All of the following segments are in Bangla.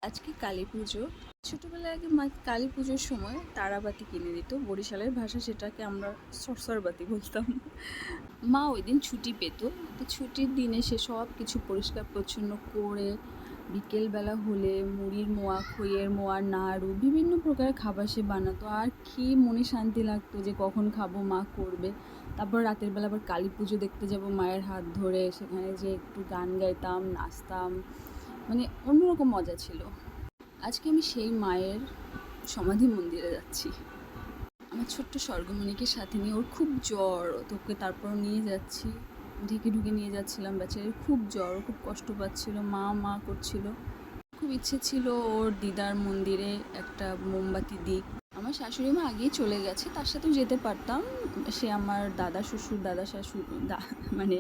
আজকে কালী পুজো। ছোটোবেলায় আগে মা কালী পুজোর সময় তারাবাতি কিনে দিত। বরিশালের ভাষা সেটাকে আমরা সরসরবাতি বলতাম। মা ওই দিন ছুটি পেত। তো ছুটির দিনে সে সব কিছু পরিষ্কার পরিচ্ছন্ন করে বিকেলবেলা হলে মুড়ির মোয়া, খইয়ের মোয়া, নাড়ু বিভিন্ন প্রকারের খাবার সে বানাতো। আর কি মনে শান্তি লাগতো যে কখন খাবো, মা করবে। তারপর রাতের বেলা আবার কালী পুজো দেখতে যাব মায়ের হাত ধরে, সেখানে যে একটু গান গাইতাম, নাচতাম, মানে অন্যরকম মজা ছিল। আজকে আমি সেই মায়ের সমাধি মন্দিরে যাচ্ছি আমার ছোট্ট স্বর্গমণিকে সাথে নিয়ে। ওর খুব জ্বর, তোকে তারপর নিয়ে যাচ্ছি, ঢেকে ঢুকে নিয়ে যাচ্ছিলাম। বেচারির খুব জ্বর, খুব কষ্ট পাচ্ছিল, মা মা করছিল। খুব ইচ্ছে ছিল ওর দিদার মন্দিরে একটা মোমবাতি দিক। আমার শাশুড়ি মা আগেই চলে গেছে, তার সাথেও যেতে পারতাম। সে আমার দাদা শ্বশুর, দাদা শাশুড়ি, মানে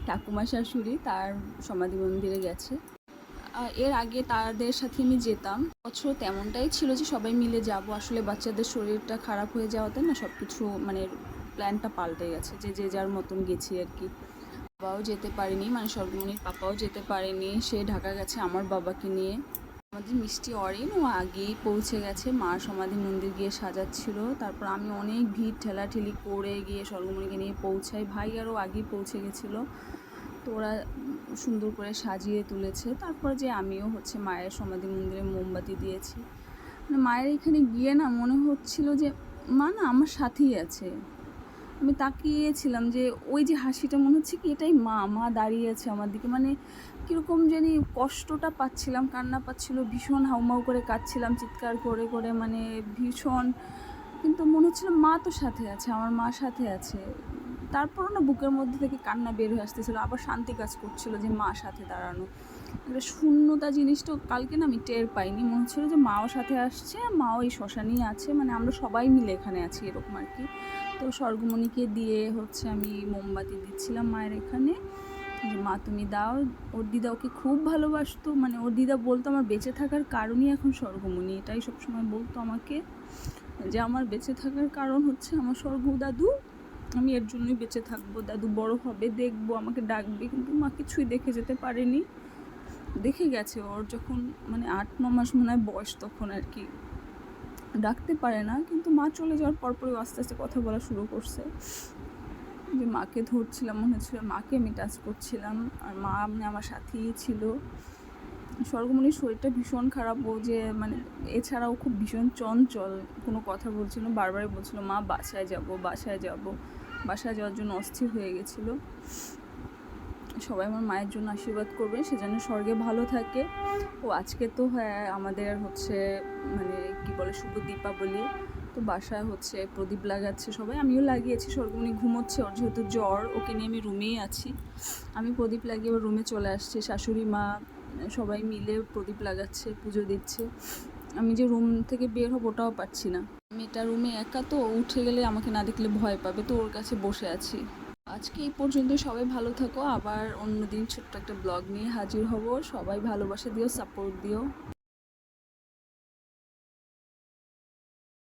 ঠাকুমা শাশুড়ি, তার সমাধি মন্দিরে গেছে। এর আগে তাদের সাথে আমি যেতাম। বছর তেমনটাই ছিল যে সবাই মিলে যাব। আসলে বাচ্চাদের শরীরটা খারাপ হয়ে যাওয়াতে না সব কিছু মানে প্ল্যানটা পাল্টে গেছে, যে যে যার মতন গেছি আর কি। বাবাও যেতে পারেনি, মানে স্বর্গমণির পাপাও যেতে পারেনি, সে ঢাকা গেছে আমার বাবাকে নিয়ে। আমাদের মিষ্টি অরিন ও আগেই পৌঁছে গেছে, মার সমাধি মন্দির গিয়ে সাজাচ্ছিল। তারপর আমি অনেক ভিড় ঠেলাঠেলি করে গিয়ে স্বর্গমণিকে নিয়ে পৌঁছাই। ভাই আরও আগেই পৌঁছে গেছিলো, তো ওরা সুন্দর করে সাজিয়ে তুলেছে। তারপর যে আমিও মায়ের সমাধি মন্দিরে মোমবাতি দিয়েছি। মানে মায়ের এখানে গিয়ে না মনে হচ্ছিল যে মা না আমার সাথেই আছে। আমি তাকিয়েছিলাম যে ওই যে হাসিটা, মনে হচ্ছে কি এটাই মা, মা দাঁড়িয়ে আছে আমার দিকে। মানে কীরকম জানি কষ্টটা পাচ্ছিলাম, কান্না পাচ্ছিল, ভীষণ হাউমাউ করে কাঁদছিলাম, চিৎকার করে করে, মানে ভীষণ। কিন্তু মনে হচ্ছিল মা তো সাথে আছে, আমার মা সাথে আছে। তারপরও না বুকের মধ্যে থেকে কান্না বের হয়ে আসতেছিলো, আবার শান্তি কাজ করছিল যে মা সাথে দাঁড়ানো। একটা শূন্যতা জিনিসটা কালকে না আমি টের পাইনি, মনে হচ্ছিলো যে মাও সাথে আসছে, মাও এই শ্মশানেই আছে, মানে আমরা সবাই মিলে এখানে আছি এরকম আর কি। তো স্বর্গমণিকে দিয়ে আমি মোমবাতি দিচ্ছিলাম মায়ের এখানে, যে মা তুমি দাও। ওর দিদা ওকে খুব ভালোবাসতো, মানে ওর দিদা বলতো আমার বেঁচে থাকার কারণই এখন স্বর্গমণি, এটাই সবসময় বলতো আমাকে, যে আমার বেঁচে থাকার কারণ হচ্ছে আমার স্বর্গ দাদু, আমি এর জন্যই বেঁচে থাকবো। দাদু বড় হবে, দেখবো, আমাকে ডাকবে। কিন্তু মা কিছুই দেখে যেতে পারেনি। দেখে গেছে ওর যখন মানে 8-9 মাস মনে হয় বয়স, তখন আর কি ডাকতে পারে না। কিন্তু মা চলে যাওয়ার পরপরই আস্তে আস্তে কথা বলা শুরু করছে, যে মাকে ধরছিলাম, মনে হচ্ছিল মাকে আমি টাচ করছিলাম, আর মা মানে আমার সাথেই ছিল। স্বর্গমণির শরীরটা ভীষণ খারাপ, ও যে মানে এছাড়াও খুব ভীষণ চঞ্চল, কোনো কথা বলছিল, বারবারই বলছিল মা বাসায় যাব, বাসায় যাব। বাসায় যাওয়ার জন্য অস্থির হয়ে গেছিলো। সবাই আমার মায়ের জন্য আশীর্বাদ করবেন, সে যেন স্বর্গে ভালো থাকে। ও আজকে তো আমাদের মানে কি বলে শুভ দীপাবলি, তো বাসায় প্রদীপ লাগাচ্ছে সবাই, আমিও লাগিয়েছি। স্বর্গমণি ঘুমোচ্ছে, ওর যেহেতু জ্বর, ওকে নিয়ে আমি রুমেই আছি। আমি প্রদীপ লাগিয়ে ওর রুমে চলে আসছি, শাশুড়ি মা সবাই মিলে প্রদীপ লাগাচ্ছে, পুজো দিচ্ছে। আমি যে রুম থেকে বের হবো ওটাও পারছি না। আমি এটা রুমে একা, তো উঠে গেলে আমাকে না দেখলে ভয় পাবে, তো ওর কাছে বসে আছি। আজকে এই পর্যন্ত, সবাই ভালো থাকো। আবার অন্যদিন ছোট্ট একটা ব্লগ নিয়ে হাজির হব। সবাই ভালোবাসা দিও, সাপোর্ট দিও।